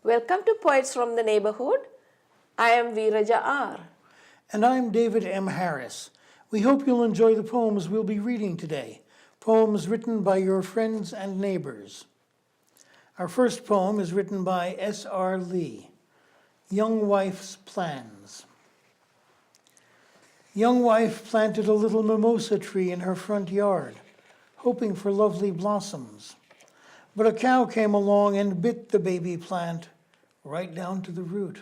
Welcome to Poets from the Neighborhood. I am VeerajaR. And I'm David M. Harris. We hope you'll enjoy the poems we'll be reading today, poems written by your friends and neighbors. Our first poem is written by S.R. Lee, Young Wife's Plans. Young wife planted a little mimosa tree in her front yard, hoping for lovely blossoms. But a cow came along and bit the baby plant right down to the root.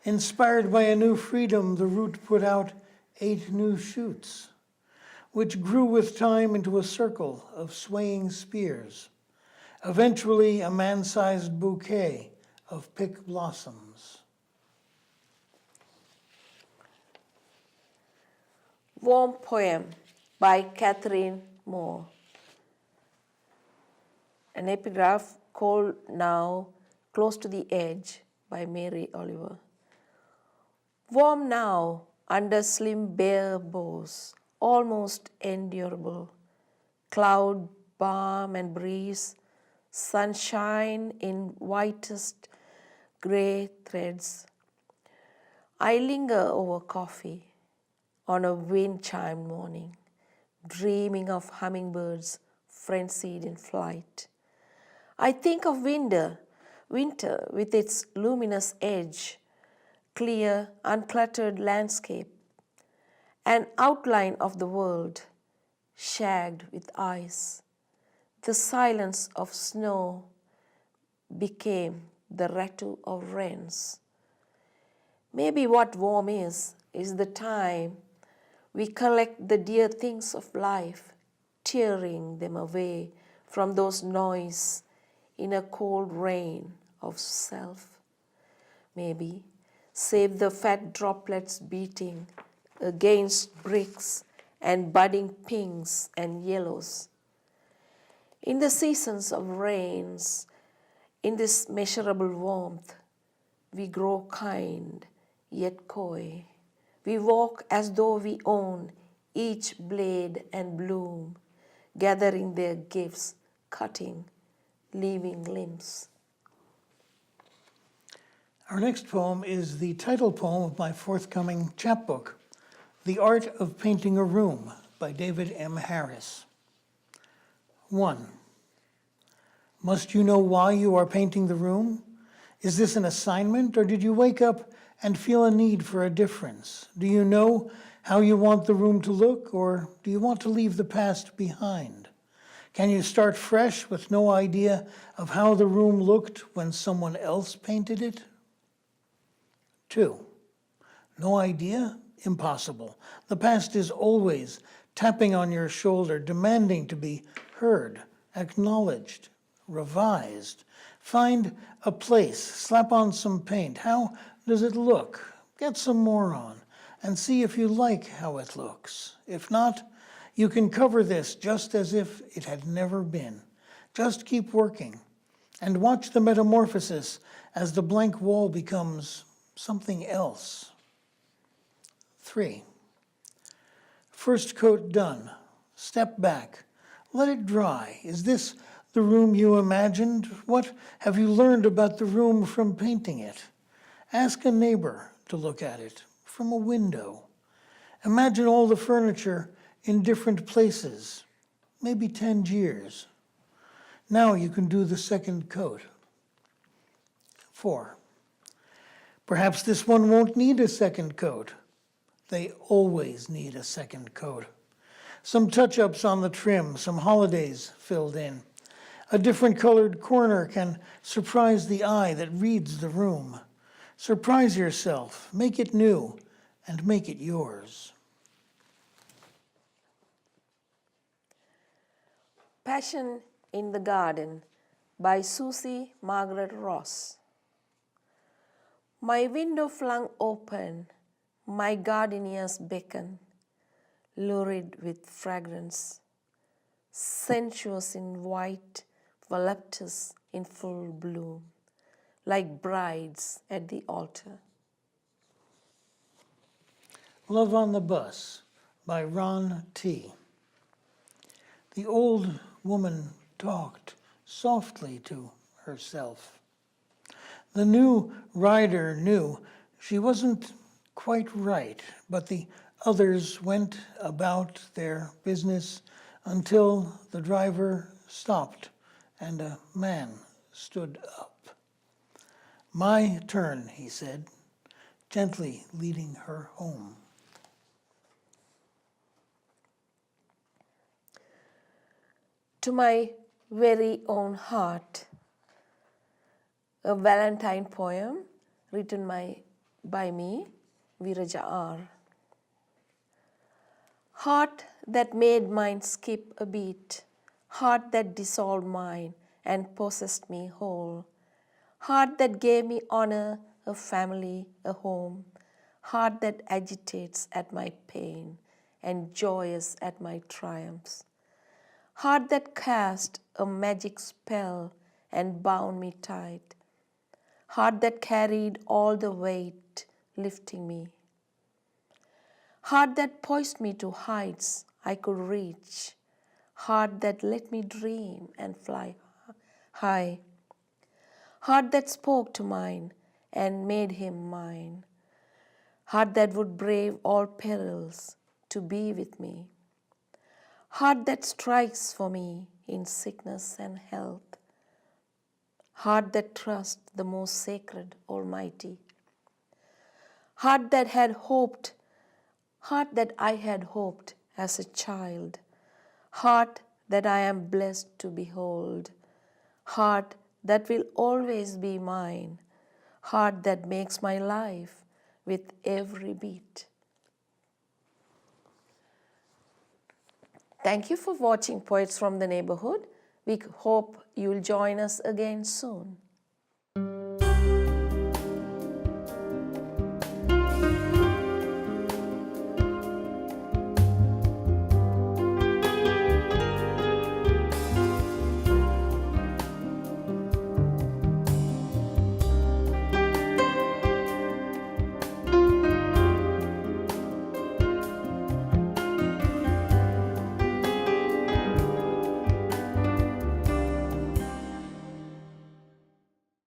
Inspired by a new freedom, the root put out 8 new shoots, which grew with time into a circle of swaying spears, eventually a man-sized bouquet of pink blossoms. Warm Poem by Catherine Moore. An epigraph, Cold Now, Close to the Edge by Mary Oliver. Warm now, under slim bare boughs, almost endurable. Cloud, balm and breeze, sunshine in whitest grey threads. I linger over coffee on a wind-chimed morning, dreaming of hummingbirds frenzied in flight. I think of winter with its luminous edge, clear, uncluttered landscape, an outline of the world, shagged with ice. The silence of snow became the rattle of wrens. Maybe what warm is the time we collect the dear things of life, tearing them away from those noise in a cold rain of self. Maybe save the fat droplets beating against bricks and budding pinks and yellows. In the seasons of rains, in this measurable warmth, we grow kind yet coy. We walk as though we own each blade and bloom, gathering their gifts, cutting, leaving limbs. Our next poem is the title poem of my forthcoming chapbook, The Art of Painting a Room by David M. Harris. 1. Must you know why you are painting the room? Is this an assignment, or did you wake up and feel a need for a difference? Do you know how you want the room to look, or do you want to leave the past behind? Can you start fresh with no idea of how the room looked when someone else painted it? 2. No idea? Impossible. The past is always tapping on your shoulder, demanding to be heard, acknowledged, revised. Find a place, slap on some paint. How does it look? Get some more on and see if you like how it looks. If not, you can cover this just as if it had never been. Just keep working and watch the metamorphosis as the blank wall becomes something else. 3. First coat done. Step back. Let it dry. Is this the room you imagined? What have you learned about the room from painting it? Ask a neighbor to look at it from a window. Imagine all the furniture in different places, maybe 10 years. Now you can do the second coat. 4. Perhaps this one won't need a second coat. They always need a second coat. Some touch-ups on the trim, some holidays filled in. A different colored corner can surprise the eye that reads the room. Surprise yourself, make it new, and make it yours. Passion in the Garden by Susie Margaret Ross. My window flung open, my gardenias beckon, lurid with fragrance, sensuous in white, voluptuous in full bloom, like brides at the altar. Love on the Bus by Ron T. The old woman talked softly to herself. The new rider knew she wasn't quite right, but the others went about their business until the driver stopped and a man stood up. "My turn," he said, gently leading her home. To my very own heart, a Valentine poem written by me, VeerajaR. Heart that made mine skip a beat, heart that dissolved mine and possessed me whole, heart that gave me honor, a family, a home, heart that agitates at my pain and joyous at my triumphs, heart that cast a magic spell and bound me tight, heart that carried all the weight, lifting me, heart that poised me to heights I could reach, heart that let me dream and fly high, heart that spoke to mine and made him mine, heart that would brave all perils to be with me, heart that strikes for me in sickness and health, heart that trusts the most sacred Almighty, heart that had hoped, heart that I had hoped as a child, heart that I am blessed to behold, heart that will always be mine, heart that makes my life with every beat. Thank you for watching Poets from the Neighborhood. We hope you'll join us again soon.